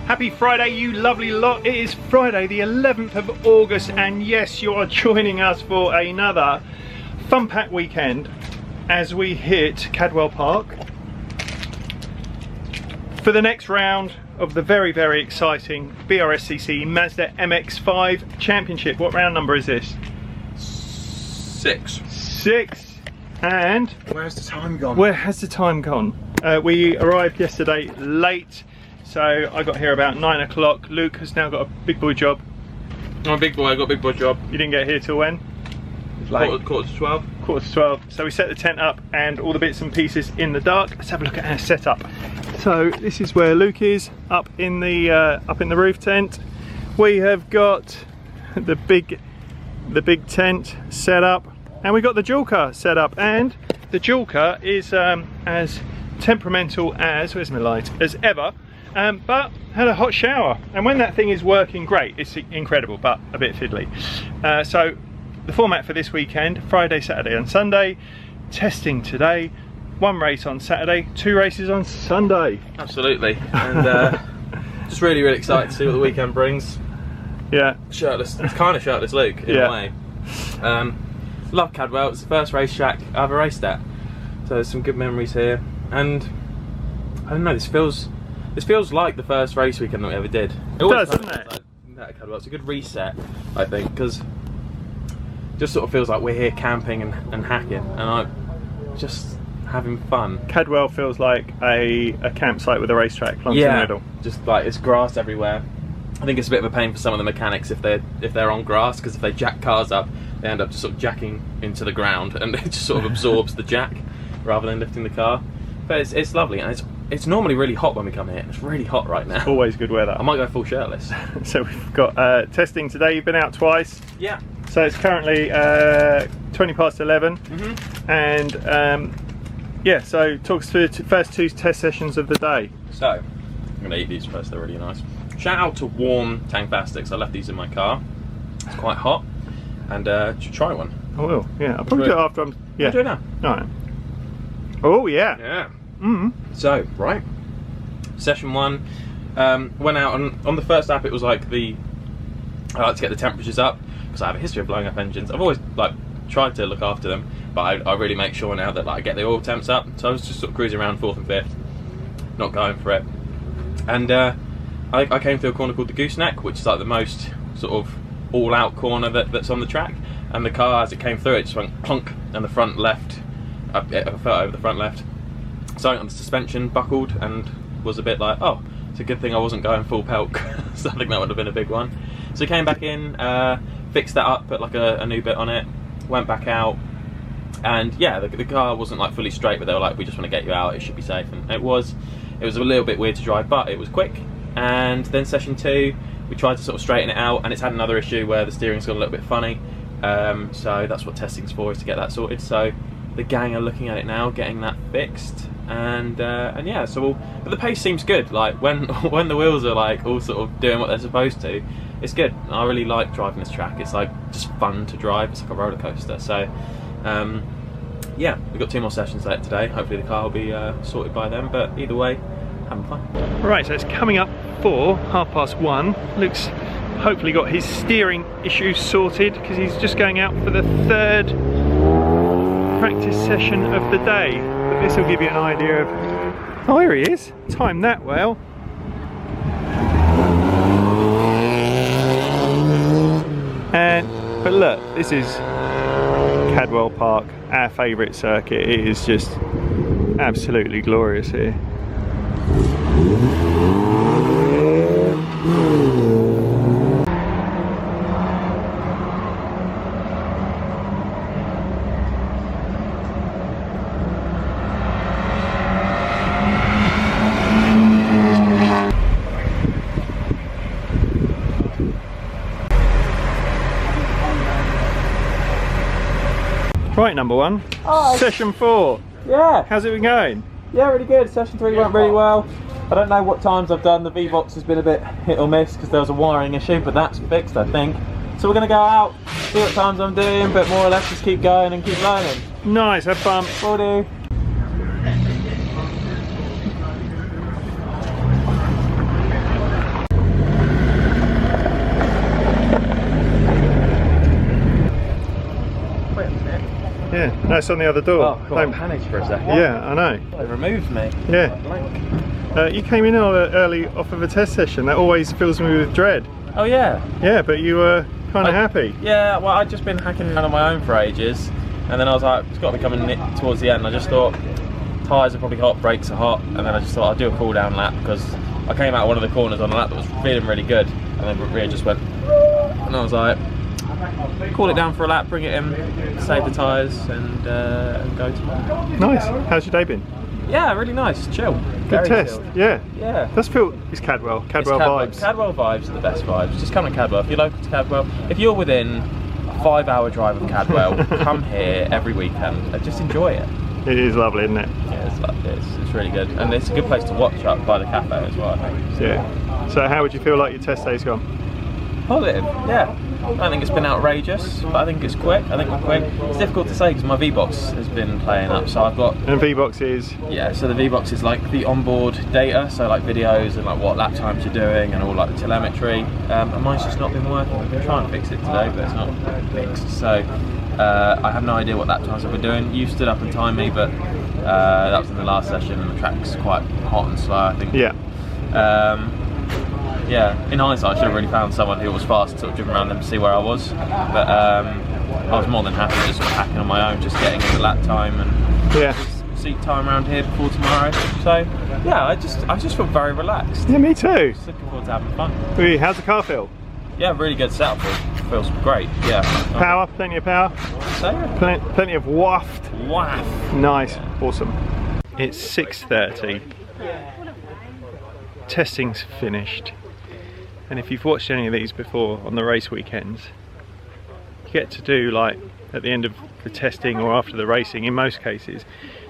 Happy Friday, you lovely lot. It is Friday the 11th of August, and yes, you are joining us for another fun-packed weekend as we hit Cadwell Park for the next round of the very, very exciting BRSCC Mazda MX-5 Championship. What round number is this? 6. 6. And where's the time gone? Where has the time gone? We arrived yesterday late, so I got here about 9 o'clock. Luke has now got a big boy job. I'm a big boy, I got a big boy job. You didn't get here till when? Quarter to 12. Quarter to 12. So we set the tent up and all the bits and pieces in the dark. Let's have a look at our setup. So this is where Luke is, up in the roof tent. We have got the big tent set up, and we got the dual car set up, and the dual car is as temperamental as, where's my light, as ever, but had a hot shower, and when that thing is working great, it's incredible, but a bit fiddly. So the format for this weekend: Friday, Saturday and Sunday, testing today, 1 race on Saturday, 2 races on Sunday. Absolutely, and just really excited to see what the weekend brings. Yeah. Shirtless, it's kind of shirtless Luke in a way. Love Cadwell, it's the first racetrack I ever raced at, so there's some good memories here, and I don't know, this feels like the first race weekend that we ever did. It does, doesn't it? Like Cadwell, it's a good reset, I think, because it just sort of feels like we're here camping and hacking, and I'm just having fun. Cadwell feels like a campsite with a racetrack plunged in the middle. Just like it's grass everywhere. I think it's a bit of a pain for some of the mechanics if they're on grass, because if they jack cars up, they end up just sort of jacking into the ground, and it just sort of absorbs the jack rather than lifting the car. But it's lovely, and it's normally really hot when we come here. It's really hot right now. Always good weather. I might go full shirtless. So we've got testing today. You've been out twice. Yeah. So it's currently 20 past 11, and yeah. So talk us through the first 2 test sessions of the day. So I'm gonna eat these first. They're really nice. Shout out to warm Tang Fastics. I left these in my car. It's quite hot, and should try one. I will. Yeah, I'll probably do it after I'm. Yeah. I'll do it now. All right. Oh yeah. Yeah. So right, session 1. Went out on the first lap. It was like I like to get the temperatures up because I have a history of blowing up engines. I've always like tried to look after them, but I really make sure now that like I get the oil temps up. So I was just sort of cruising around 4th and 5th, not going for it, and I came through a corner called the Gooseneck, which is like the most sort of all-out corner that's on the track, and the car, as it came through, it just went plonk, and the front left, I fell over the front left, so the suspension buckled, and was a bit like, oh, it's a good thing I wasn't going full pelk. So I think that would have been a big one. So came back in, fixed that up, put like a new bit on it, went back out, and yeah, the car wasn't like fully straight, but they were like, we just want to get you out, it should be safe, and it was a little bit weird to drive, but it was quick. And then session 2, we tried to sort of straighten it out, and it's had another issue where the steering's got a little bit funny, so that's what testing's for, is to get that sorted. So the gang are looking at it now, getting that fixed, and yeah, but the pace seems good. Like when the wheels are like all sort of doing what they're supposed to, it's good. I really like driving this track. It's like just fun to drive. It's like a roller coaster. So yeah, we've got 2 more sessions left today. Hopefully the car will be sorted by then, but either way, having fun. Right, so it's coming up for 1:30. Luke's hopefully got his steering issues sorted, because he's just going out for the 3rd practice session of the day. But this will give you an idea of... Oh, here he is. Timed that well. But look, this is Cadwell Park, our favourite circuit. It is just absolutely glorious here. Right, number 1. Oh, session 4. Yeah. How's it been going? Yeah, really good. Session 3 went really well. I don't know what times I've done. The V-Box has been a bit hit or miss because there was a wiring issue, but that's fixed, I think. So we're going to go out, see what times I'm doing, but more or less just keep going and keep learning. Nice, have fun. Will do. Yeah, no, it's on the other door. Oh, God, I panicked for a second. Yeah, I know. They removed me. Yeah. You came in early off of a test session. That always fills me with dread. Oh yeah. Yeah, but you were kind of happy. Yeah, well, I'd just been hacking around on my own for ages, and then I was like, it's got to be coming towards the end. I just thought tyres are probably hot, brakes are hot, and then I just thought I'd do a cool down lap because I came out one of the corners on a lap that was feeling really good, and then Rhea just went, and I was like, cool it down for a lap, bring it in, save the tyres, and go tomorrow. Nice. How's your day been? Yeah, really nice, chill. Good test. Chilled. Yeah. Yeah. Does feel it's Cadwell vibes. Cadwell vibes are the best vibes. Just come to Cadwell. If you're local to Cadwell, if you're within a 5-hour drive of Cadwell, come here every weekend and just enjoy it. It is lovely, isn't it? Yeah, it's lovely. It's really good, and it's a good place to watch up by the cafe as well, I think. Yeah. So how would you feel like your test day's gone? Positive. Yeah. I don't think it's been outrageous, but I think it's quick. I think we're quick. It's difficult to say because my V-Box has been playing up, so I've got... And V-Box is? Yeah, so the V-Box is like the onboard data, so like videos and like what lap times you're doing and all like the telemetry. And mine's just not been working. I've been trying to fix it today, but it's not fixed. So I have no idea what lap times I've been doing. You stood up and timed me, but that was in the last session and the track's quite hot and slow, I think. Yeah. Yeah, in hindsight I should have really found someone who was fast, sort of driven around them to see where I was. But I was more than happy just sort of hacking on my own, just getting in the lap time and seat time around here before tomorrow. So yeah, I just feel very relaxed. Yeah, me too. Just looking forward to having fun. Hey, how's the car feel? Yeah, really good setup. Feels great. Yeah. Power, plenty of power. So yeah. Plenty of waft. Waft. Nice, awesome. It's 6:30. Testing's finished. And if you've watched any of these before on the race weekends, you get to do like at the end of the testing or after the racing, in most cases,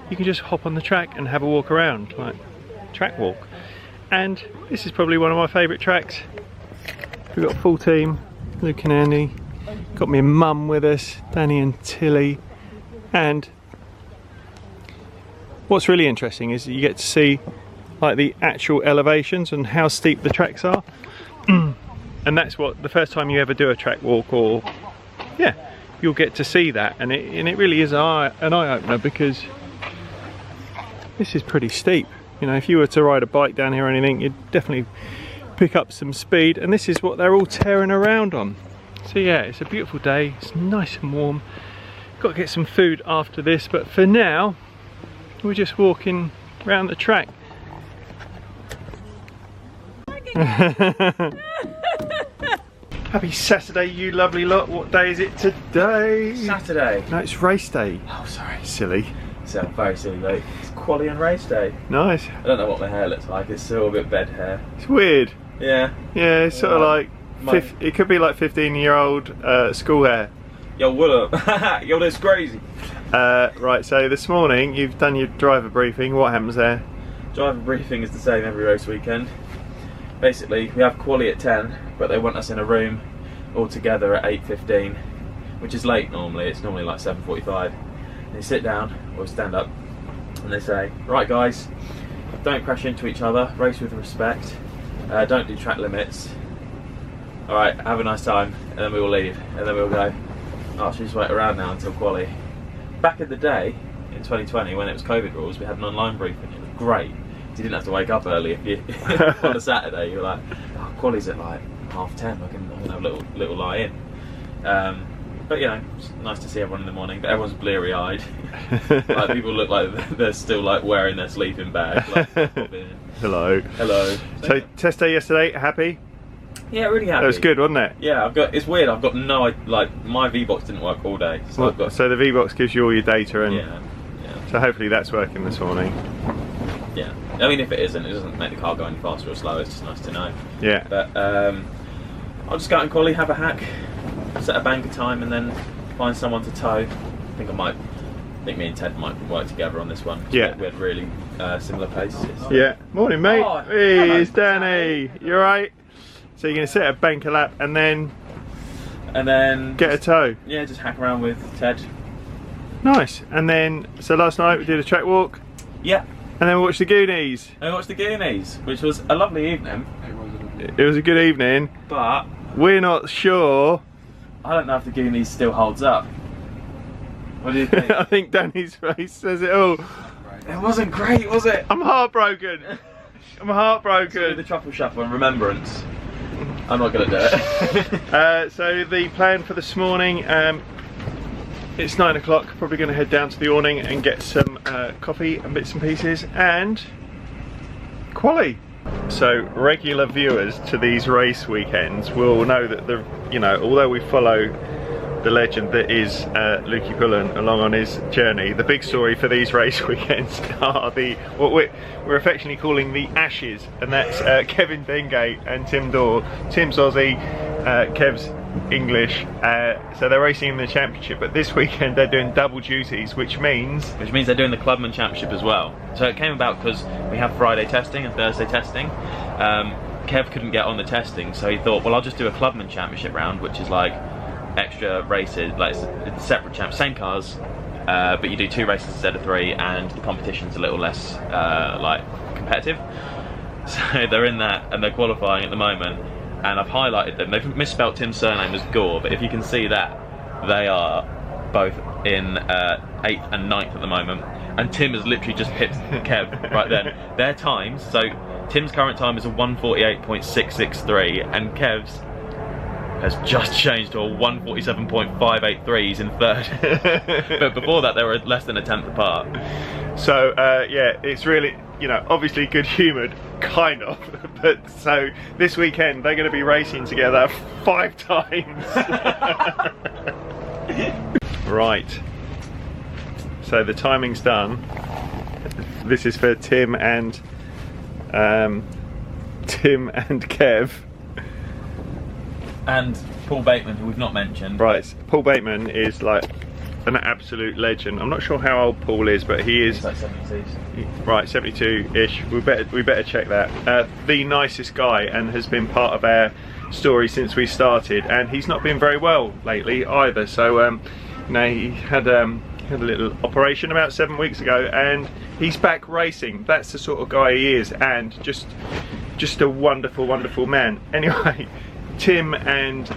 you can just hop on the track and have a walk around, like track walk. And this is probably one of my favourite tracks. We've got a full team, Luke and Andy, got my mum with us, Danny and Tilly, and what's really interesting is that you get to see like the actual elevations and how steep the tracks are. And that's what, the first time you ever do a track walk, or yeah, you'll get to see that, and it really is an eye-opener because this is pretty steep. You know, if you were to ride a bike down here or anything, you'd definitely pick up some speed, and this is what they're all tearing around on. So yeah, it's a beautiful day, it's nice and warm. Got to get some food after this, but for now we're just walking around the track. Happy Saturday, you lovely lot. What day is it today? Saturday. No, it's race day. Oh, sorry. Silly. So very silly, mate. It's quali and race day. Nice. I don't know what my hair looks like. It's still a bit bed hair. It's weird. Yeah. Yeah, it's sort of like it could be like 15-year-old school hair. Yo, what up? Yo, that's crazy. Right, so this morning you've done your driver briefing. What happens there? Driver briefing is the same every race weekend. Basically, we have quali at 10, but they want us in a room all together at 8:15, which is late normally. It's normally like 7:45. They sit down or stand up, and they say, "Right, guys, don't crash into each other. Race with respect. Don't do track limits. All right, have a nice time." And then we all leave, and then we'll go, "Oh, should we just wait around now until quali?" Back in the day, in 2020, when it was COVID rules, we had an online briefing. It was great. You didn't have to wake up early if you on a Saturday. You were like, "Oh, quali's at like 10:30. I can have a little lie in." But you know, it's nice to see everyone in the morning. But everyone's bleary-eyed. Like people look like they're still like wearing their sleeping bag. Like, Hello. Hello. So test day yesterday. Happy? Yeah, really happy. That was good, wasn't it? Yeah, it's weird. I've got no, like my V-Box didn't work all day, so I've got. So the V-Box gives you all your data, and yeah. So hopefully that's working this morning. Yeah, I mean, if it isn't, it doesn't make the car go any faster or slower. It's just nice to know. Yeah. But I'll just go out and quali, have a hack, set a banker time, and then find someone to tow. I think me and Ted might work together on this one. Yeah. We had really similar paces. Yeah. Morning, mate. Oh, hey, hello, it's Danny. You alright? So you're going to set a banker lap and then get a tow? Yeah, just hack around with Ted. Nice. And then, so last night we did a track walk. Yeah. And then we watched the Goonies. And we watched the Goonies, which was a lovely evening. It was a good evening. But we're not sure. I don't know if the Goonies still holds up. What do you think? I think Danny's face says it all. It wasn't great, was it? I'm heartbroken. I'm heartbroken. The truffle shuffle and remembrance. I'm not gonna do it. So the plan for this morning, it's 9 o'clock. Probably going to head down to the awning and get some coffee and bits and pieces and quali. So regular viewers to these race weekends will know that although we follow the legend that is Lukey Pullen along on his journey, the big story for these race weekends are what we're affectionately calling the Ashes, and that's Kevin Dengate and Tim Dorr. Tim's Aussie, Kev's English, so they're racing in the championship, but this weekend they're doing double duties, which means they're doing the Clubman Championship as well. So it came about because we have Friday testing and Thursday testing. Kev couldn't get on the testing, so he thought, well, I'll just do a Clubman Championship round, which is like extra races, like it's separate same cars, but you do 2 races instead of 3, and the competition's a little less like competitive. So they're in that and they're qualifying at the moment, and I've highlighted them. They've misspelt Tim's surname as Gore, but if you can see that, they are both in 8th and 9th at the moment, and Tim has literally just hit Kev right then. Their times, so Tim's current time is a 1:48.663 and Kev's has just changed to a 1:47.583. He's in 3rd. But before that they were less than a 10th apart. So yeah, it's really, obviously good humoured, kind of, but so this weekend they're going to be racing together 5 times. Right, so the timing's done. This is for Tim and Kev. And Paul Bateman, who we've not mentioned. Right, Paul Bateman is like an absolute legend. I'm not sure how old Paul is, but he is. He's like 72s. Right, 72-ish. We better check that. The nicest guy, and has been part of our story since we started. And he's not been very well lately either. So, he had a little operation about 7 weeks ago, and he's back racing. That's the sort of guy he is, and just a wonderful, wonderful man. Anyway. Tim and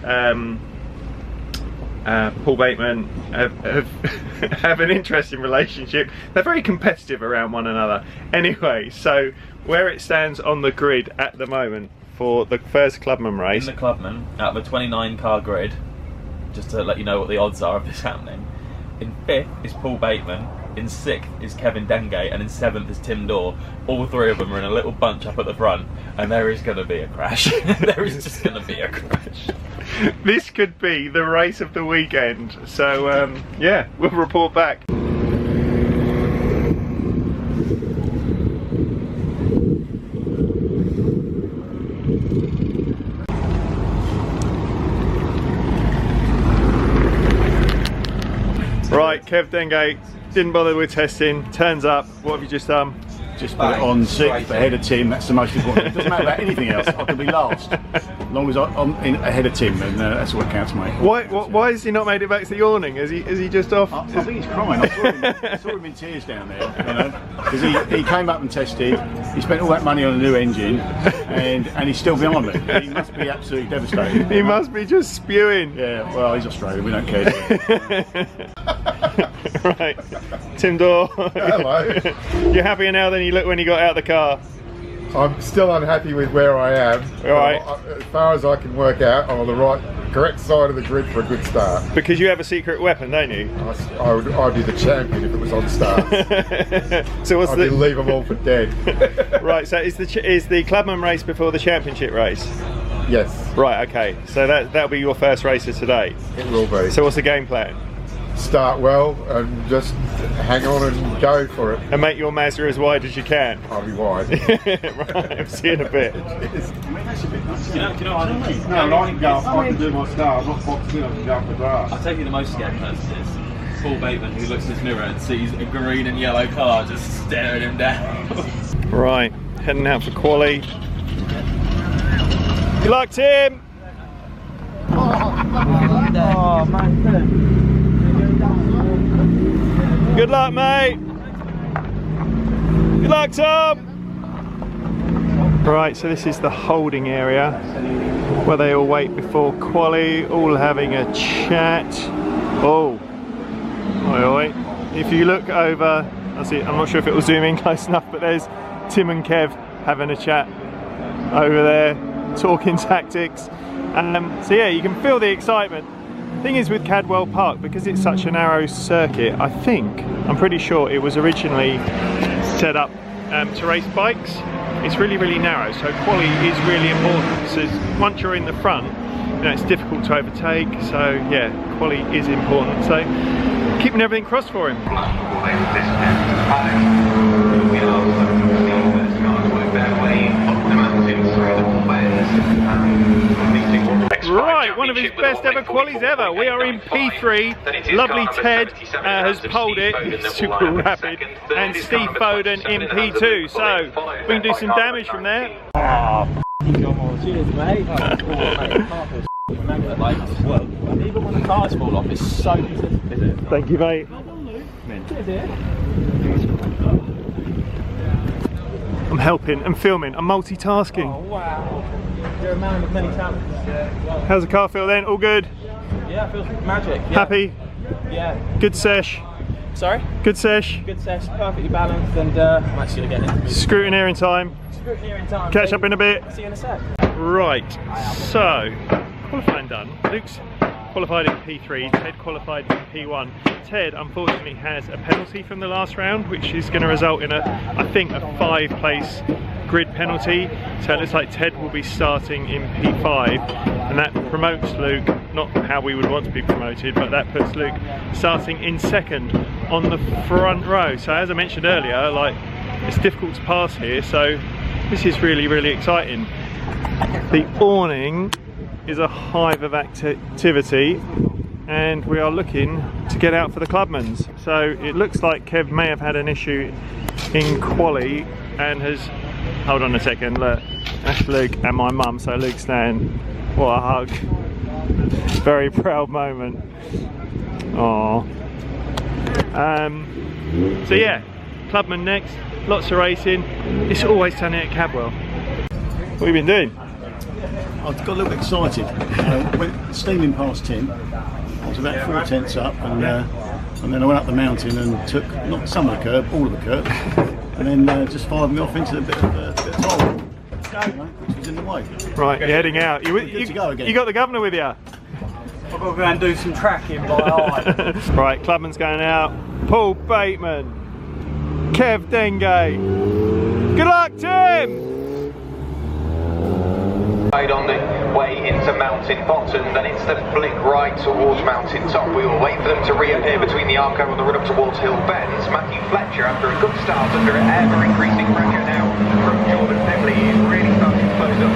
Paul Bateman have an interesting relationship. They're very competitive around one another. Anyway, so where it stands on the grid at the moment for the first Clubman race. In the Clubman, out of a 29 car grid, just to let you know what the odds are of this happening, in 5th is Paul Bateman, in 6th is Kevin Dengate, and in 7th is Tim Dorr. All 3 of them are in a little bunch up at the front, and there is going to be a crash. There is just going to be a crash. This could be the race of the weekend. So yeah, we'll report back. Right, Kev Dengate didn't bother with testing, turns up. What have you just done? Just put it on 6th ahead of Tim. That's the most important. It doesn't matter about anything else. I can be last, as long as I'm ahead of Tim, and that's what counts, mate. Why has he not made it back to the awning? Is he just off? I think he's crying. I saw him in tears down there, because he came up and tested. He spent all that money on a new engine, and he's still behind me. He must be absolutely devastated. He must be just spewing. Yeah, well, he's Australian. We don't care. Right, Tim Dorr. Hello. You're happier now than you looked when you got out of the car? I'm still unhappy with where I am. Right. As far as I can work out, I'm on the correct side of the grid for a good start. Because you have a secret weapon, don't you? I'd be the champion if it was on start. So what's I'd leave them all for dead. Right, so is the Clubman race before the championship race? Yes. Right, okay. So that'll be your first race of today? It will be. So what's the game plan? Start well and just hang on and go for it. And make your Mazda as wide as you can. I'll be wide. Right, I'll see you in a bit. I mean, that's a bit nuts. Do you know what I mean? No, I can go. I can do my start. I'm not boxed in. I can go up the grass. I'll tell you the most scared person is Paul Bateman, who looks in his mirror and sees a green and yellow car just staring him down. Right, heading out for quali. Good luck, Tim! Oh, man. Good luck, mate! Good luck, Tom! Right, so this is the holding area where they all wait before quali, all having a chat. Oh, Oi, oi. If you look over, I see, I'm not sure if it will zoom in close enough, but there's Tim and Kev having a chat over there, talking tactics. So yeah, you can feel the excitement. Thing is with Cadwell Park, because it's such a narrow circuit, I'm pretty sure it was originally set up to race bikes. It's really, really narrow, so quali is really important. So once you're in the front, you know, it's difficult to overtake, so yeah, quali is important. So keeping everything crossed for him. Right, one of his best ever qualies ever. We are in P3. Lovely Ted has pulled it, super rapid, and Steve Foden in P2. So we can do some damage from there. Cheers, mate. Even when the tires fall off, it's so consistent, is it? Thank you, mate. I'm helping, I'm filming, I'm multitasking. Oh, wow. You're a man with many talents. How's the car feel then? All good? Yeah, it feels magic. Yeah. Happy? Yeah. Good sesh? Sorry? Good sesh? Good sesh, perfectly balanced, and I'm actually going to get it. Scrutineer in time. Scrutineer in time. Catch up in a bit. See you in a sec. Right, so qualifying done. Luke's qualified in P3, Ted qualified in P1. Ted unfortunately has a penalty from the last round, which is going to result in I think a 5-place grid penalty. So it looks like Ted will be starting in P5, and that promotes Luke, not how we would want to be promoted, but that puts Luke starting in second on the front row. So as I mentioned earlier, like, it's difficult to pass here, so this is really, really exciting. The awning is a hive of activity, and we are looking to get out for the clubmans. So it looks like Kev may have had an issue in quali and has, hold on a second, look, that's Luke and my mum, so Luke's saying, what a hug. Very proud moment. Aww. So yeah, clubman next, lots of racing. It's always turning at Cadwell. What have you been doing? I got a little bit excited. Went steaming past Tim. I was about 4 tenths up, and then I went up the mountain and took not some of the curb, all of the curb, and then just fired me off into a bit of toll, which was in the way. Right, you're heading out. Good to go again. You got the governor with you? I've got to go and do some tracking by eye. Right, clubman's going out. Paul Bateman, Kev Denge. Good luck, Tim! On the way into Mountain Bottom, then it's the blink right towards Mountain Top. We will wait for them to reappear between the Arco and the run up towards Hill Bends. Matthew Fletcher, after a good start under ever increasing pressure now from Jordan Nemley, is really starting to close up.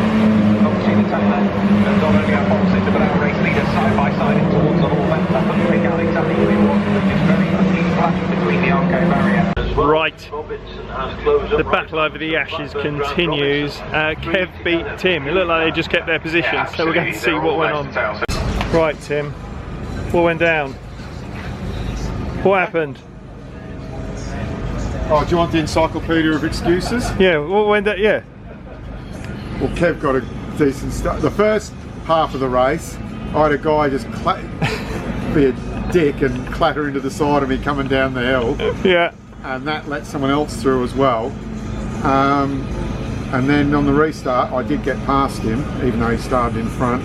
Obviously the Taylor and not only our opposite but our race leaders side by side in towards the Hall Bend. Up and pick out exactly who it was. It's very much in flash between the Arco barrier. Right, the battle over the ashes continues. Kev beat Tim. It looked like they just kept their position, so we're going to see what went on. Right, Tim, what went down? What happened? Oh, do you want the encyclopedia of excuses? Yeah, what went down? Yeah. Well, Kev got a decent start. The first half of the race, I had a guy just be a dick and clatter into the side of me coming down the hill. Yeah. And that let someone else through as well. And then on the restart I did get past him, even though he started in front.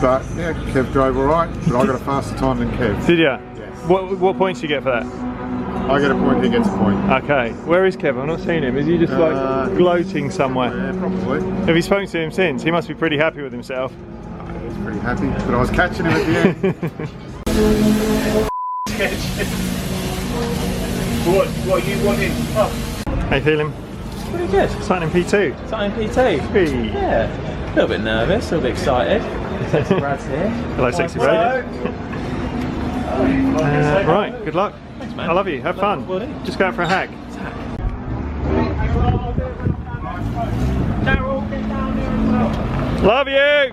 But yeah, Kev drove alright, but I got a faster time than Kev. Did you? Yes. What points do you get for that? I get a point, he gets a point. Okay, where is Kev? I've not seen him. Is he just like gloating somewhere? Yeah, probably. Have you spoken to him since? He must be pretty happy with himself. He's pretty happy, but I was catching him at the end. What are you wanting? How you feeling? Pretty good. Starting in P2. Starting P2. Hey. Yeah. A little bit nervous, a little bit excited. Sexy Brad's here. Hello, Sexy Brad. Right, good luck. Thanks, man. I love you. Have fun. Will do. Just go out for a hack. Love you.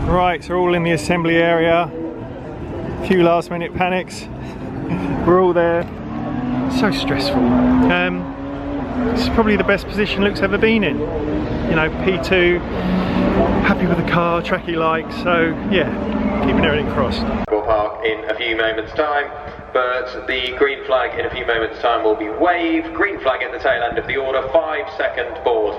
Right, so we're all in the assembly area. A few last minute panics. We're all there. So stressful. this is probably the best position Luke's ever been in. You know, P2, happy with the car, track he likes, so yeah, keeping everything crossed. Cadwell Park in a few moments' time, but the green flag in a few moments' time will be waved. Green flag at the tail end of the order, 5-second board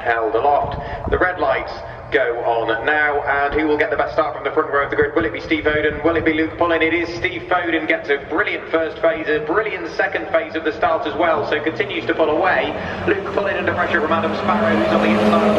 held aloft. The red lights go on now, and who will get the best start from the front row of the grid? Will it be Steve Foden? Will it be Luke Pullen? It is Steve Foden. Gets a brilliant first phase, a brilliant second phase of the start as well, so continues to pull away. Luke Pullen under pressure from Adam Sparrow, who's on the inside.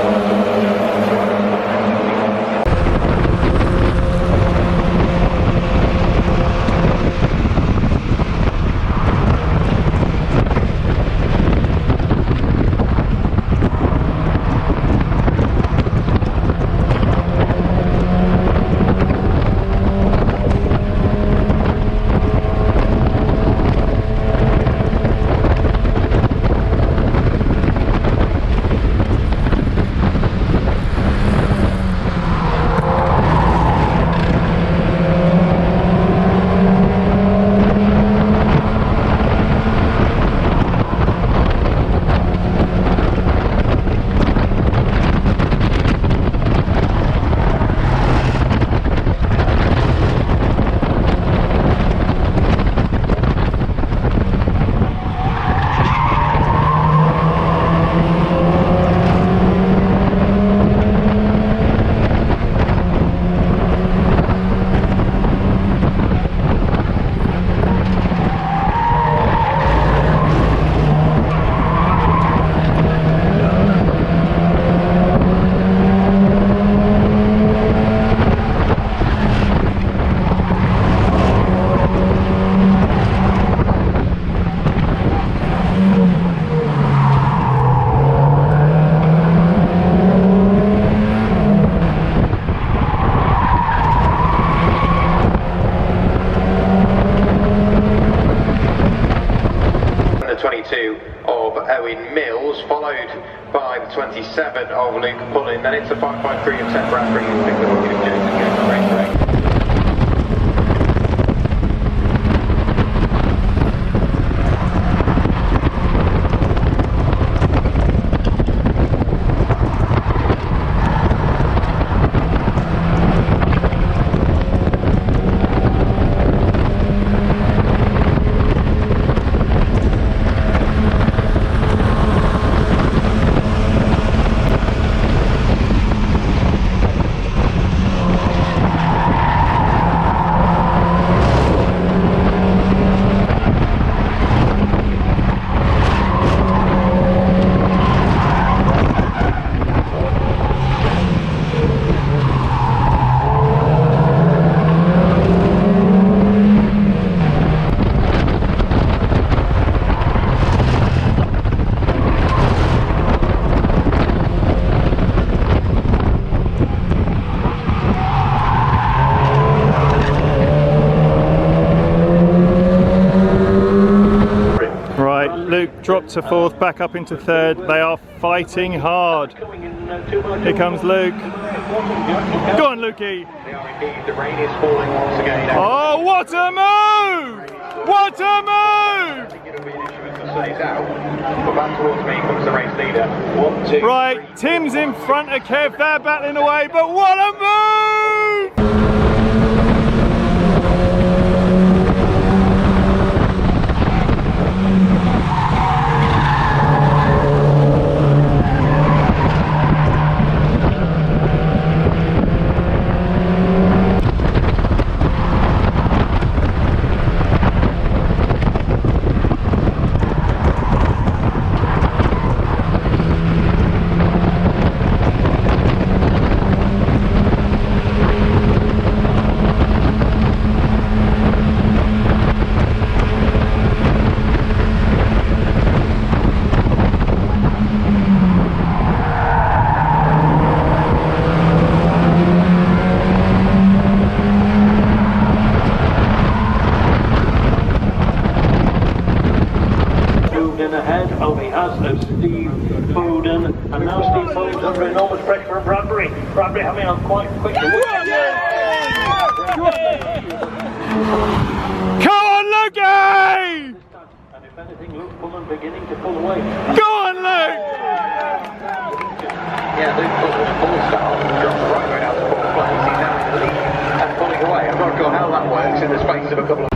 Followed by the 27 of Luke Pullen. Then it's the 553 of 10 Bradbury, who's picked up Luke Jones and goes to race break. Luke dropped to fourth, back up into third. They are fighting hard. Here comes Luke. Go on, Lukey. The rain is falling once again. Oh, what a move! What a move! Right, Tim's in front of Kev. They're battling away, but what a move! Steve Foden, and now Steve Foden's under enormous pressure from Bradbury. Bradbury having on quite quickly. Come on, Lukey! anything, Luke Pullen beginning to pull away. Go on, Luke! Yeah, Luke Pullen's full start, dropped the right way out to fourth place. He's now in the lead and pulling away. I'm not sure how that works in the space of a couple of...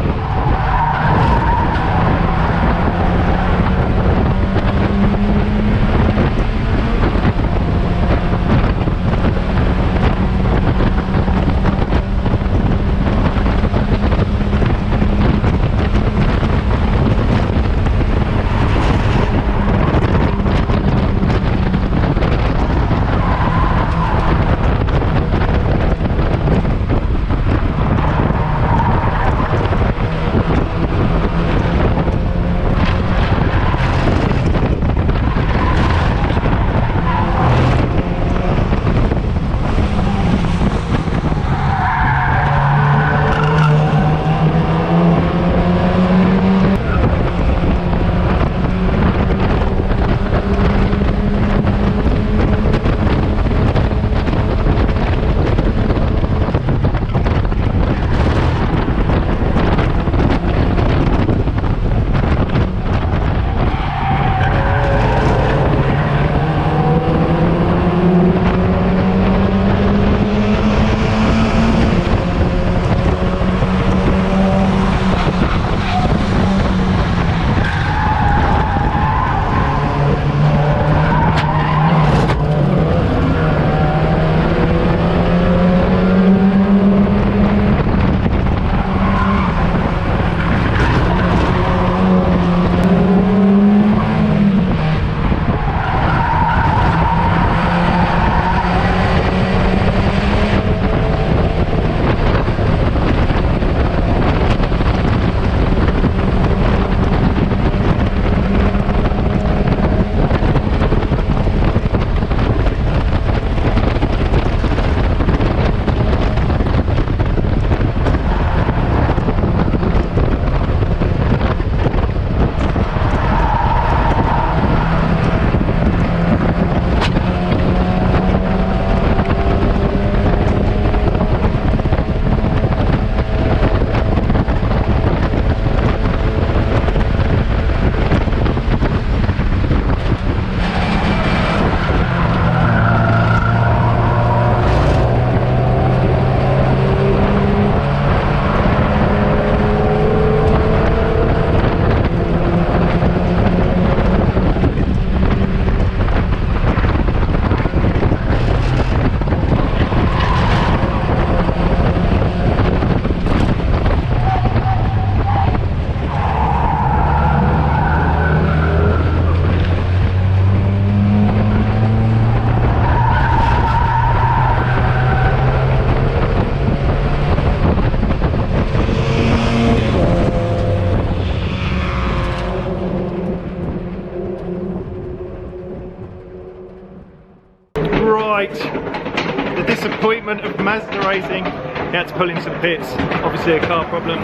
The disappointment of Mazda racing. He had to pull into the pits, obviously a car problem.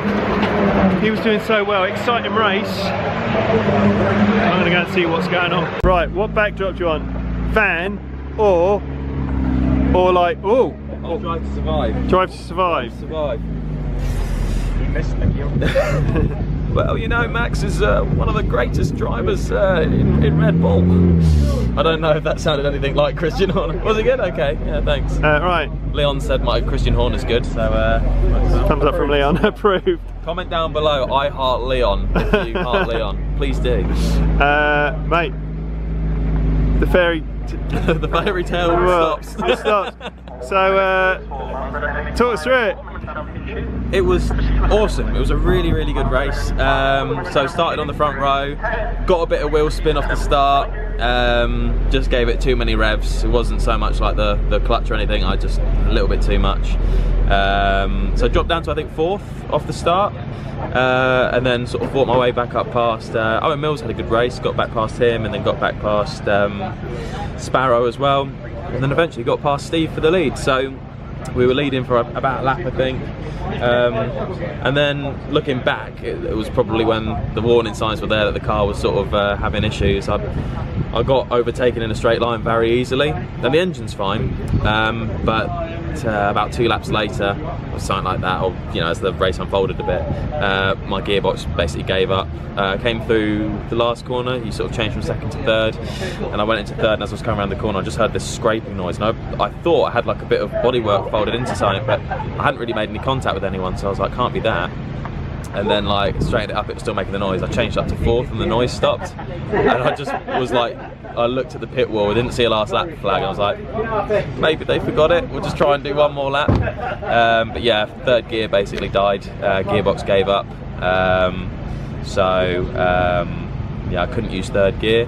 He was doing so well, exciting race. I'm gonna go and see what's going on. Right, what backdrop do you want? Van or like, oh, Drive to Survive. Drive to Survive. Survive. You missed it, Well, you know, Max is one of the greatest drivers in Red Bull. I don't know if that sounded anything like Christian Horner. Was it good? Okay, yeah, thanks. Right. Leon said my Christian Horner's good, so thumbs up from Leon, approved. Comment down below, I heart Leon, if you heart Leon. Please do. Mate, the fairy... the fairy tale stops. It stops. So, talk us through it. It was awesome. It was a really, really good race. So started on the front row, got a bit of wheel spin off the start, just gave it too many revs. It wasn't so much like the clutch or anything, I just a little bit too much. So I dropped down to I think 4th off the start, and then sort of fought my way back up past, Owen Mills had a good race, got back past him and then got back past Sparrow as well, and then eventually got past Steve for the lead. So we were leading for about a lap, I think, and then looking back, it was probably when the warning signs were there that the car was sort of having issues. I got overtaken in a straight line very easily, and the engine's fine, but about 2 laps later, or something like that, or you know, as the race unfolded a bit, my gearbox basically gave up. Came through the last corner, you sort of changed from second to third, and I went into third, and as I was coming around the corner I just heard this scraping noise, and I thought I had like a bit of bodywork folded into something, but I hadn't really made any contact with anyone, so I was like, can't be that. And then like straightened it up, it was still making the noise. I changed up to fourth and the noise stopped, and I just was like, I looked at the pit wall, I didn't see a last lap flag, and I was like, maybe they forgot it, we'll just try and do one more lap. But yeah, third gear basically died, gearbox gave up, yeah, I couldn't use third gear,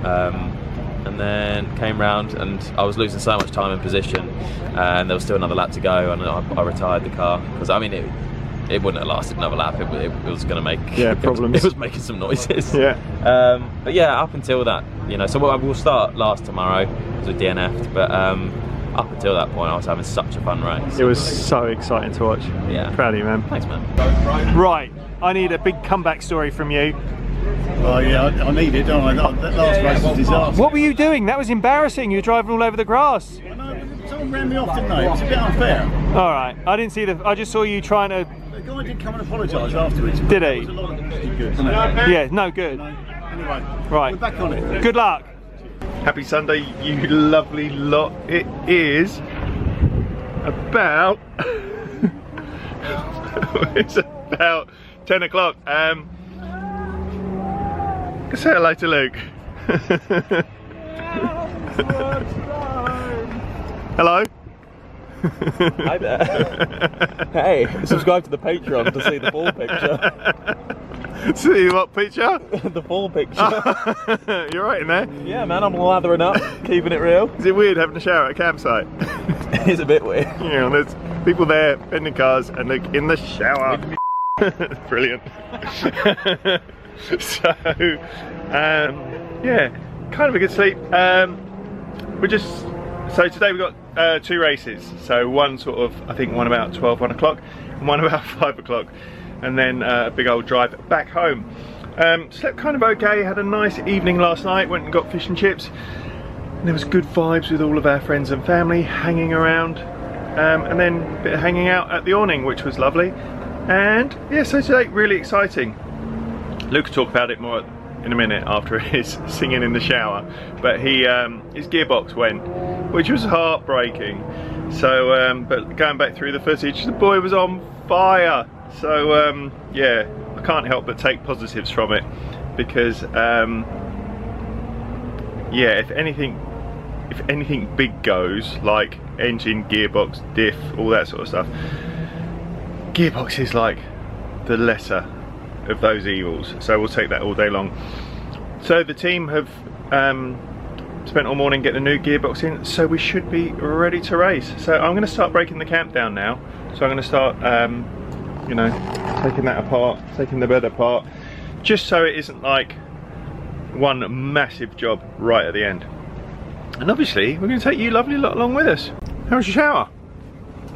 and then came round and I was losing so much time in position, and there was still another lap to go, and I retired the car, because I mean it wouldn't have lasted another lap. It was going to make problems. It was making some noises. Yeah. But yeah, up until that, you know, so we'll start last tomorrow because we DNF'd. But up until that point, I was having such a fun race. It was so exciting to watch. Yeah. Proud of you, man. Thanks, man. Right. I need a big comeback story from you. Oh yeah, I need it, don't I? That last race was a disaster. What were you doing? That was embarrassing. You were driving all over the grass. I know, but someone ran me off, didn't they? It was a bit unfair. All right. I didn't see I just saw you trying to. The guy did come and apologise afterwards. Did he? There was a lot of good. Yeah. No good. Anyway, Right. we're back on it. Good luck. Happy Sunday, you lovely lot. It is about it's about 10 o'clock. Say hello to Luke. Hello. Hi there. Hey, subscribe to the Patreon to see the full picture. See what picture? The full picture. You're right in there. Yeah, man, I'm lathering up, keeping it real. Is it weird having a shower at a campsite? It's a bit weird. You know, there's people there bending cars and they're in the shower. Brilliant. So, yeah, kind of a good sleep. So today we've got 2 races. So one sort of, I think one about 1 o'clock and one about 5 o'clock. And then a big old drive back home. Slept kind of okay, had a nice evening last night, went and got fish and chips. And there was good vibes with all of our friends and family hanging around. And then a bit of hanging out at the awning, which was lovely. And yeah, so today really exciting. Luke will talk about it more in a minute after his singing in the shower, but his gearbox went, which was heartbreaking. So, but going back through the footage, the boy was on fire. So yeah, I can't help but take positives from it, because yeah, if anything big goes, like engine, gearbox, diff, all that sort of stuff, gearbox is like the lesser of those evils, so we'll take that all day long. So the team have spent all morning getting the new gearbox in, so we should be ready to race. So I'm going to start breaking the camp down now. So I'm going to start you know, taking that apart, taking the bed apart, just so it isn't like one massive job right at the end. And obviously we're going to take you lovely lot along with us. How was your shower?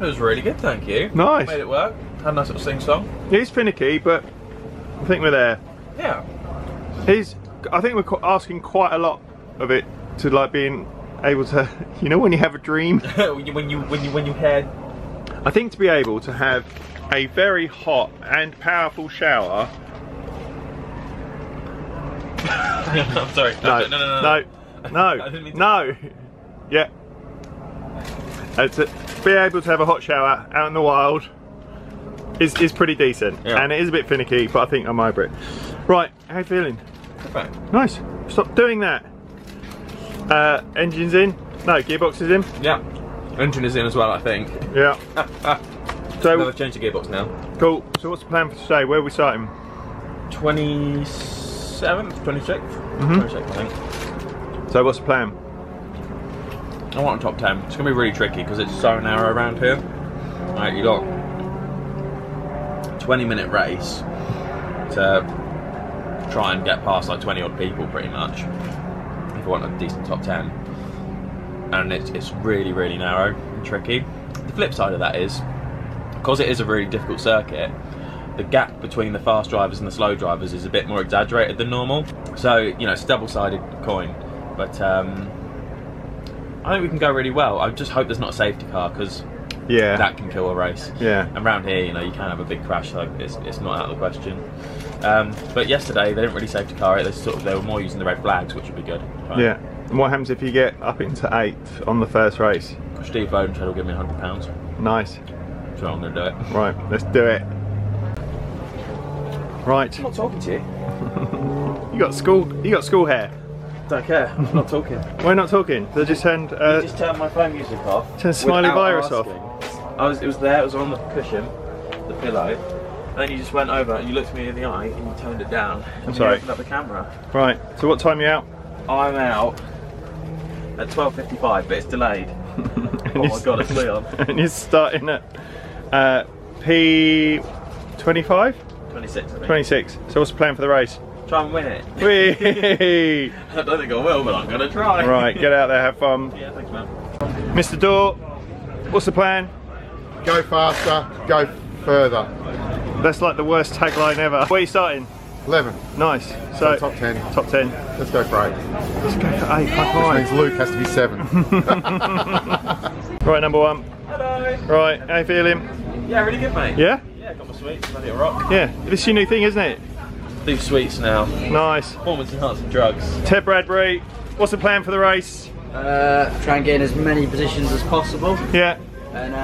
It was really good, thank you. Nice. Made it work. Had a nice little sing-song. It is finicky, but I think we're there. Yeah. I think we're asking quite a lot of it, to like being able to, you know, when you have a dream. when you had. I think to be able to have a very hot and powerful shower. I'm sorry. No. Yeah. To be able to have a hot shower out in the wild is pretty decent, yeah. And it is a bit finicky, but I think I'm over it. Right, how you feeling? Okay. Nice. Stop doing that. Engine's in. No, gearbox is in. Yeah. Engine is in as well, I think. Yeah. So I've changed the gearbox now. Cool. So what's the plan for today? Where are we starting? 27th, 26th? 26th, I think. So what's the plan? I want a top 10. It's going to be really tricky because it's so narrow around here. Right, you got 20-minute race to try and get past like 20 odd people pretty much if you want a decent top 10, and it's really, really narrow and tricky. The flip side of that is, because it is a really difficult circuit, the gap between the fast drivers and the slow drivers is a bit more exaggerated than normal. So, you know, it's a double-sided coin, but I I think we can go really well. I just hope there's not a safety car, because Yeah. that can kill a race. Yeah. And around here, you know, you can have a big crash, so it's not out of the question. But yesterday they didn't really safety car it. They were more using the red flags, which would be good. Right. Yeah. And what happens if you get up into 8th on the first race? Steve Bowden said he'll give me £100. Nice. So I'm going to do it. Right, let's do it. Right. I'm not talking to you. You got school hair. Don't care. I'm not talking. We're not talking. They just turned. You just turned my phone music off. Turn Smiley without Virus asking. off. It was there. It was on the cushion, the pillow. And then you just went over and you looked me in the eye and you toned it down. And sorry. You opened up the camera. Right. So what time are you out? I'm out at 12:55, but it's delayed. Oh my god, it's Leon. And you're starting at P25? 26, I think. 26. So what's the plan for the race? Try and win it. Whee! I don't think I will, but I'm going to try. Right, get out there, have fun. Yeah, thanks, man. Mr. Dorr, what's the plan? Go faster, go further. That's like the worst tagline ever. Where are you starting? 11. Nice. So top 10. Top 10. Let's go for 8. Let's go for 8. Which means Luke has to be 7. Right, number 1. Hello. Right, how you feeling? Yeah, really good, mate. Yeah? Yeah, got my sweets, bloody rock. Yeah. This is your new thing, isn't it? Do sweets now. Nice. Performance enhancing drugs. Ted Bradbury, what's the plan for the race? Try and gain as many positions as possible. Yeah. And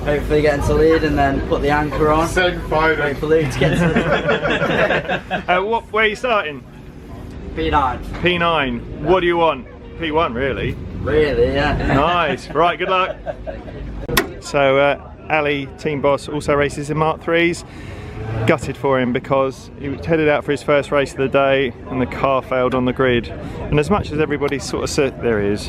hopefully get into the lead and then put the anchor on. Send Foden. Hopefully to get to the Where are you starting? P9. P9. What do you want? P1, really? Really, yeah. Nice. Right, good luck. So, Ali, team boss, also races in Mark 3s. Gutted for him because he was headed out for his first race of the day and the car failed on the grid. And as much as everybody sort of said, there he is.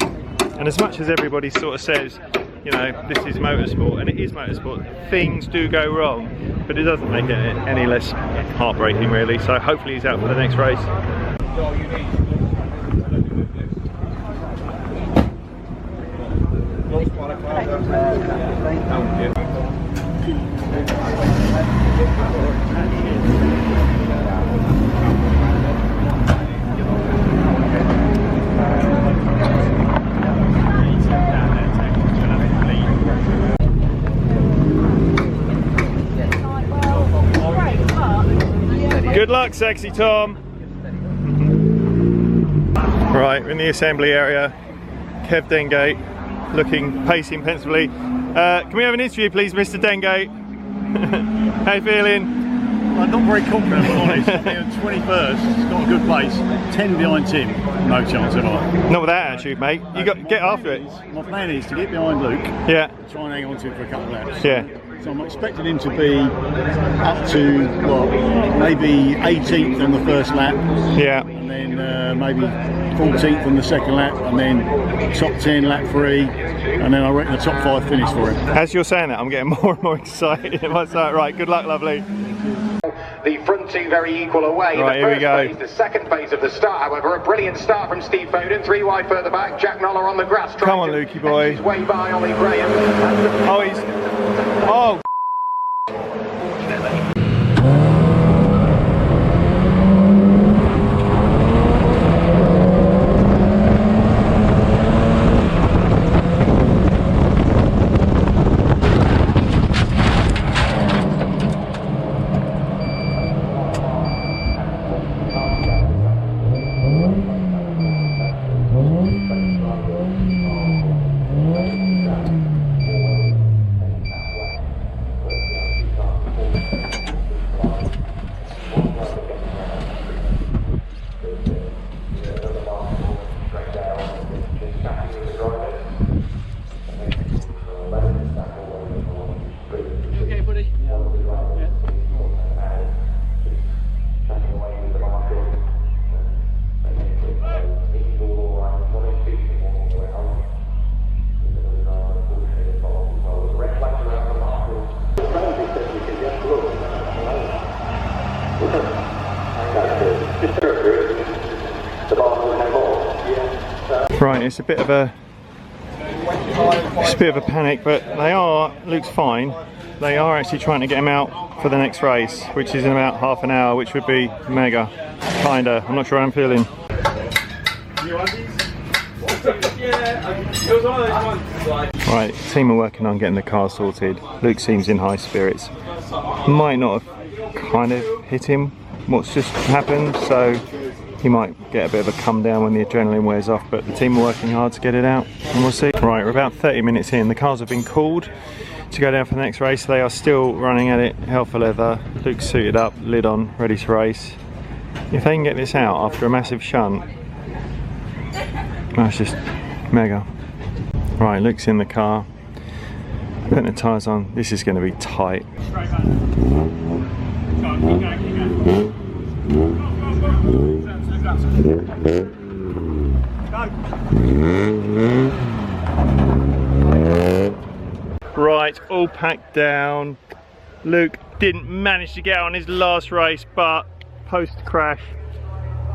And as much as everybody sort of says, you know, this is motorsport, and it is motorsport, things do go wrong, but it doesn't make it any less heartbreaking, really. So hopefully he's out for the next race. Good luck, sexy Tom. Right, we're in the assembly area. Kev Dengate, looking pacing pensively. Can we have an interview, please, Mr. Dengate? How you feeling? I'm not very confident, if I'm honest. I'm here 21st, it's not a good place. 10 behind Tim, no chance of I. Not with that attitude, mate. You got get after it. My plan is to get behind Luke. Yeah. Try and hang on to him for a couple of laps. Yeah. So I'm expecting him to be up to, well, maybe 18th on the first lap. Yeah. And then maybe 14th on the second lap, and then top 10 lap 3, and then I reckon the top 5 finish for him. As you're saying that, I'm getting more and more excited. Right, good luck, lovely. The front two very equal away. Right, the here we first go. phase, the second phase of the start, however, a brilliant start from Steve Foden. 3 wide further back. Jack Noller on the grass. Come on, Lukey boy. He's way by Ollie Graham. Oh, he's. Oh. Right, it's a bit of a panic, but Luke's fine. They are actually trying to get him out for the next race, which is in about half an hour, which would be mega. Kinda. I'm not sure how I'm feeling. Yeah. was one of those ones like... Right, team are working on getting the car sorted. Luke seems in high spirits. Might not have kind of hit him what's just happened, so he might get a bit of a come down when the adrenaline wears off, but the team are working hard to get it out, and we'll see. Right, we're about 30 minutes in. The cars have been called to go down for the next race. They are still running at it, hell for leather. Luke's suited up, lid on, ready to race. If they can get this out after a massive shunt, that's just mega. Right, Luke's in the car, putting the tyres on. This is going to be tight. Right, all packed down. Luke didn't manage to get on his last race, but post crash.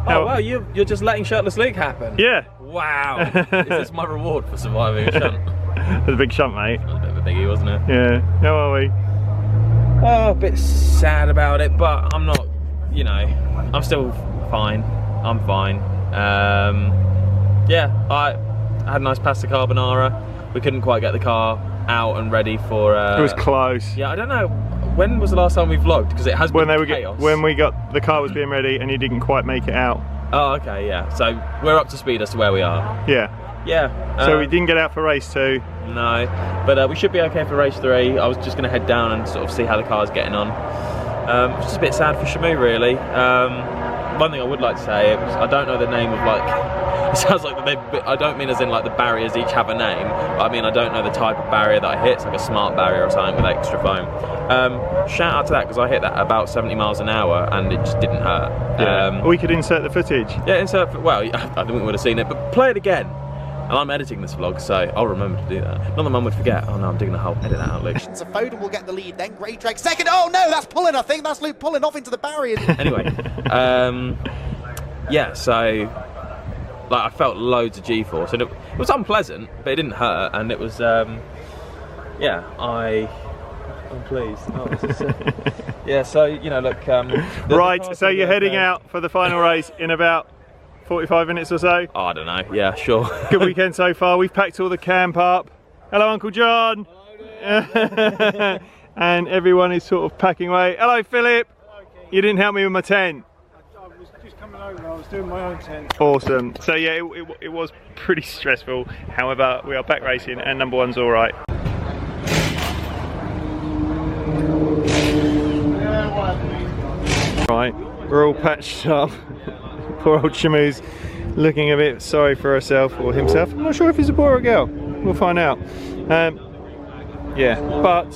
Oh wow, you're just letting shirtless Luke happen? Yeah. Wow. Is this my reward for surviving a shunt? It was a big shunt, mate. That was a bit of a biggie, wasn't it? Yeah. How are we? Oh, a bit sad about it, but I'm not, you know, I'm still fine. I'm fine. Yeah, I had a nice pasta carbonara. We couldn't quite get the car out and ready for... it was close. Yeah, I don't know. When was the last time we vlogged? Because it has been chaos. When we got, the car was being ready and you didn't quite make it out. Oh, okay, yeah. So we're up to speed as to where we are. Yeah. Yeah. So we didn't get out for race 2. No, but we should be okay for race 3. I was just going to head down and sort of see how the car's getting on. It's just a bit sad for Shamu, really. One thing I would like to say, I don't know the name of, like, it sounds like I don't mean as in like the barriers each have a name, but I mean I don't know the type of barrier that I hit. It's like a smart barrier or something with extra foam. Shout out to that, because I hit that at about 70 miles an hour and it just didn't hurt. Yeah. We could insert the footage. Yeah, insert, well, I think we would have seen it, but play it again. And I'm editing this vlog, so I'll remember to do that. Not that Mum would forget. Oh no, I'm digging a hole. Edit that out, Luke. So Foden will get the lead, then Gray Drake second. Oh no, that's pulling, I think. That's Luke pulling off into the barrier. Anyway, yeah, so like I felt loads of G-force, and it was unpleasant, but it didn't hurt, and it was, yeah, I'm pleased. Oh, this is, yeah, so, you know, look. Right, so you're heading out for the final race in about 45 minutes or so? Oh, I don't know, yeah, sure. Good weekend so far. We've packed all the camp up. Hello, Uncle John. Hello, and everyone is sort of packing away. Hello, Philip. Hello, you didn't help me with my tent. I was just coming over, I was doing my own tent. Awesome. So yeah, it was pretty stressful. However, we are back racing and number one's all right. Right, we're all patched up. Poor old Shamu's looking a bit sorry for herself or himself. I'm not sure if he's a boy or a girl. We'll find out. Yeah, but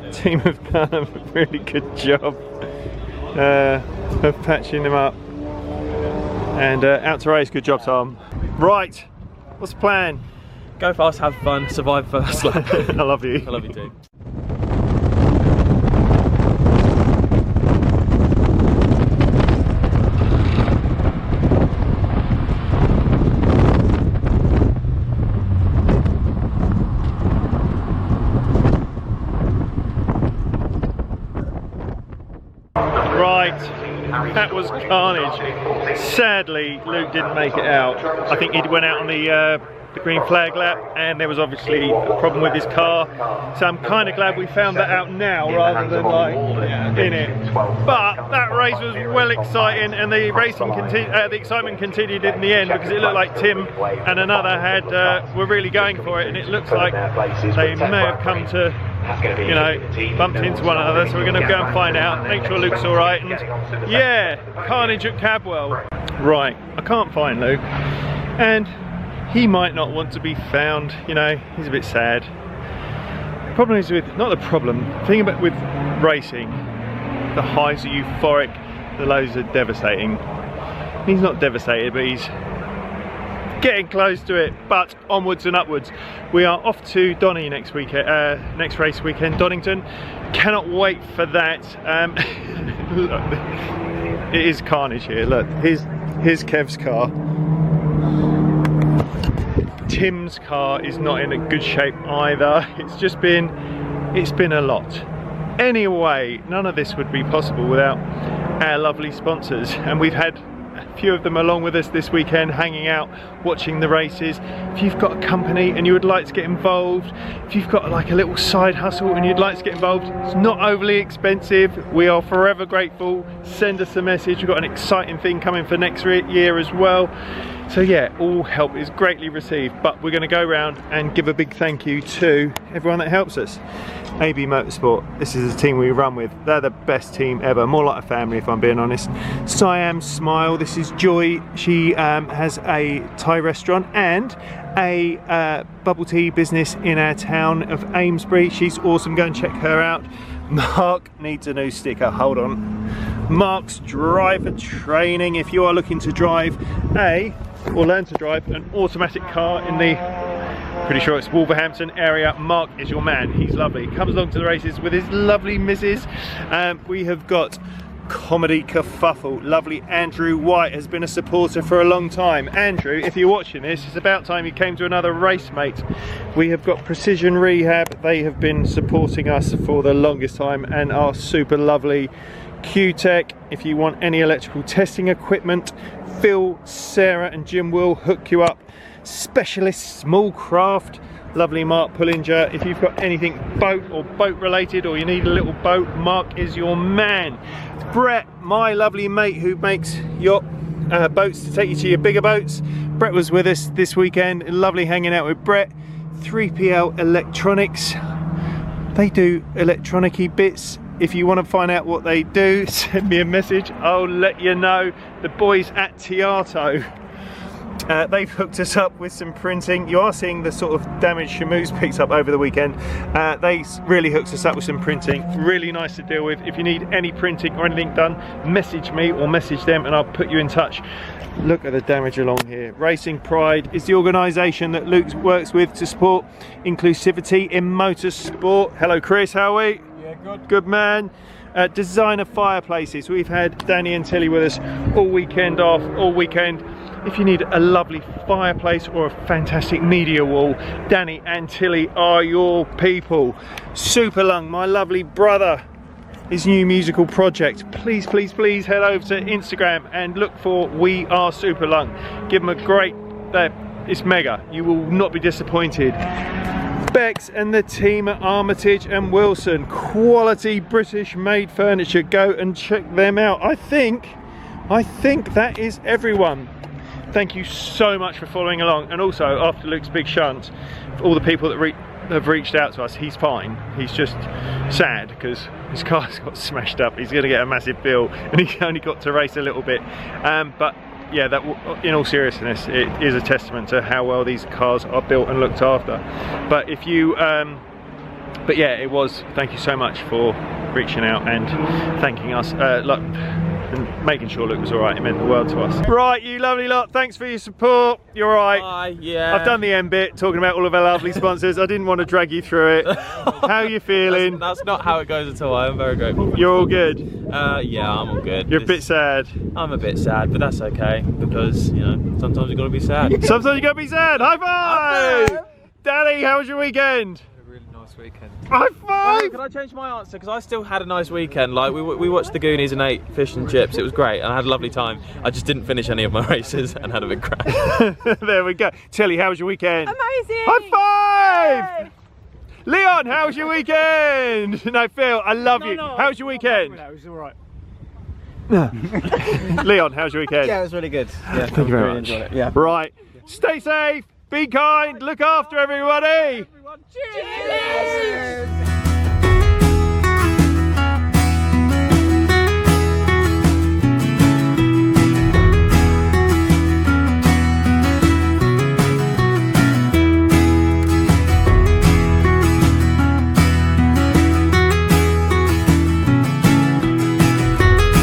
the team have done a really good job of patching them up. And out to race. Good job, Tom. Right, what's the plan? Go fast, have fun, survive first. I love you. I love you too. That was carnage. Sadly, Luke didn't make it out. I think he went out on the green flag lap, and there was obviously a problem with his car. So I'm kind of glad we found that out now rather than like in it. But that race was well exciting, and the racing the excitement continued in the end, because it looked like Tim and another were really going for it, and it looks like they may have come to, you know, bumped into one another. So we're going to go and find out, make sure Luke's all right, and yeah, carnage at Cadwell. Right, I can't find Luke, and he might not want to be found. You know, he's a bit sad. The problem is with, not the problem, the thing about with racing, the highs are euphoric, the lows are devastating. He's not devastated, but he's getting close to it, but onwards and upwards. We are off to Donny next week, next race weekend, Donington. Cannot wait for that. It is carnage here. Look, here's Kev's car. Tim's car is not in a good shape either. It's been a lot. Anyway, none of this would be possible without our lovely sponsors, and we've had few of them along with us this weekend, hanging out, watching the races. If you've got a company and you would like to get involved, if you've got like a little side hustle and you'd like to get involved, it's not overly expensive. We are forever grateful. Send us a message. We've got an exciting thing coming for next year as well. So yeah, all help is greatly received, but we're going to go around and give a big thank you to everyone that helps us. AB Motorsport, this is a team we run with. They're the best team ever, more like a family if I'm being honest. Siam Smile, this is Joy. She has a Thai restaurant and a bubble tea business in our town of Amesbury. She's awesome, go and check her out. Mark needs a new sticker, hold on. Mark's Driver Training. If you are looking to drive or learn to drive an automatic car in the, pretty sure it's Wolverhampton area, Mark is your man. He's lovely. He comes along to the races with his lovely missus. We have got Comedy Kerfuffle. Lovely Andrew White has been a supporter for a long time. Andrew, if you're watching this, it's about time you came to another race, mate. We have got Precision Rehab. They have been supporting us for the longest time and are super lovely. Q-Tech, if you want any electrical testing equipment, Phil, Sarah and Jim will hook you up. Specialist Small Craft, lovely Mark Pullinger. If you've got anything boat or boat related or you need a little boat, Mark is your man. Brett, my lovely mate who makes yacht boats to take you to your bigger boats. Brett was with us this weekend, lovely hanging out with Brett. 3PL Electronics, they do electronic-y bits. If you want to find out what they do, send me a message, I'll let you know. The boys at Tiato, they've hooked us up with some printing. You are seeing the sort of damage Shamoos picked up over the weekend. They really hooked us up with some printing. Really nice to deal with. If you need any printing or anything done, message me or message them and I'll put you in touch. Look at the damage along here. Racing Pride is the organisation that Luke works with to support inclusivity in motorsport. Hello Chris, how are we? Yeah, good. Good man. Designer Fireplaces. We've had Danny and Tilly with us all weekend off, all weekend. If you need a lovely fireplace or a fantastic media wall, Danny and Tilly are your people. Super Lung, my lovely brother, his new musical project. Please, please, please head over to Instagram and look for We Are Super Lung. Give them a great, it's mega. You will not be disappointed. Bex and the team at Armitage and Wilson, quality British made furniture. Go and check them out. I think that is everyone. Thank you so much for following along, and also after Luke's big shunt, all the people that have reached out to us, he's fine. He's just sad because his car's got smashed up. He's going to get a massive bill and he's only got to race a little bit, but yeah, that in all seriousness, it is a testament to how well these cars are built and looked after. But if you but yeah, it was, thank you so much for reaching out and thanking us, and making sure Luke was alright. It meant the world to us. Right, you lovely lot, thanks for your support. You're alright. Hi, yeah. I've done the end bit, talking about all of our lovely sponsors. I didn't want to drag you through it. How are you feeling? That's not how it goes at all. I'm very grateful. You're all good? Yeah, I'm all good. You're a bit sad? I'm a bit sad, but that's okay, because, you know, sometimes you've got to be sad. Sometimes you've got to be sad. High five! Danny, how was your weekend? Weekend. High five! Can I change my answer? Because I still had a nice weekend. Like we watched the Goonies and ate fish and chips. It was great and I had a lovely time. I just didn't finish any of my races and had a big crash. There we go. Tilly, how was your weekend? Amazing! High five! Yay! Leon, how was your weekend? No, Phil, I love you. How was your weekend? It was alright. Leon, how was your weekend? Yeah, it was really good. Yeah, thank you very much. Enjoyed it. Yeah. Right. Stay safe, be kind, look after everybody. Cheers!